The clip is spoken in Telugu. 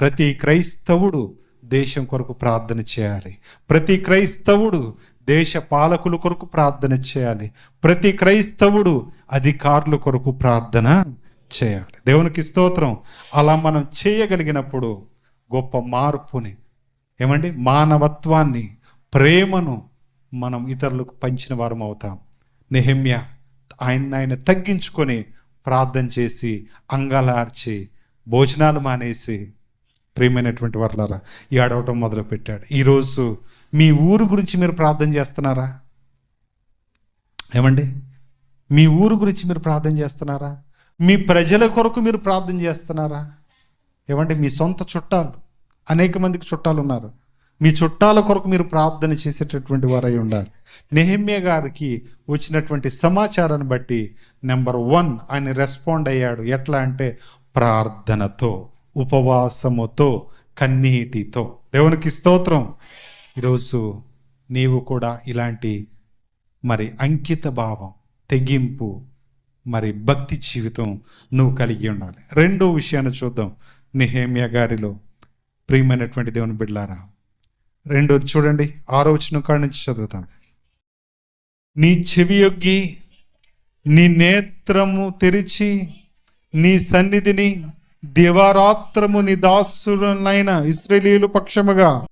ప్రతి క్రైస్తవుడు దేశం కొరకు ప్రార్థన చేయాలి. ప్రతి క్రైస్తవుడు దేశ పాలకుల కొరకు ప్రార్థన చేయాలి. ప్రతి క్రైస్తవుడు అధికారుల కొరకు ప్రార్థన చేయాలి. దేవునికి స్తోత్రం. అలా మనం చేయగలిగినప్పుడు గొప్ప మార్పుని, మానవత్వాన్ని, ప్రేమను మనం ఇతరులకు పంచిన వారం అవుతాం. నెహెమ్యా ఆయన తగ్గించుకొని ప్రార్థన చేసి అంగలార్చి భోజనాలు మానేసి ప్రియమైనటువంటి వారులారా ఏడవటం మొదలుపెట్టాడు. ఈరోజు మీ ఊరు గురించి మీరు ప్రార్థన చేస్తున్నారా? మీ ఊరు గురించి మీరు ప్రార్థన చేస్తున్నారా? మీ ప్రజల కొరకు మీరు ప్రార్థన చేస్తున్నారా? మీ సొంత చుట్టాలు, అనేక మందికి చుట్టాలు ఉన్నారు. మీ చుట్టాల కొరకు మీరు ప్రార్థన చేసేటటువంటి వారై ఉండాలి. నెహెమ్యా గారికి వచ్చినటువంటి సమాచారాన్ని బట్టి నెంబర్ 1 ఆయన రెస్పాండ్ అయ్యాడు. ఎట్లా అంటే ప్రార్థనతో, ఉపవాసముతో, కన్నీటితో. దేవునికి స్తోత్రం. ఈరోజు నీవు కూడా ఇలాంటి అంకిత భావం, తెగింపు, భక్తి జీవితం నువ్వు కలిగి ఉండాలి. రెండో విషయాన్ని చూద్దాం నెహెమ్యా గారిలో. ప్రియమైనటువంటి దేవుని బిడ్డలారా, రెండోది చూడండి, 6వ వచనం కాడ నుంచి చదువుతాం. నీ చెవి యొగ్గి నీ నేత్రము తెరిచి నీ సన్నిధిని దివారాత్రము నీ దాసులైన ఇశ్రాయేలీయుల పక్షముగా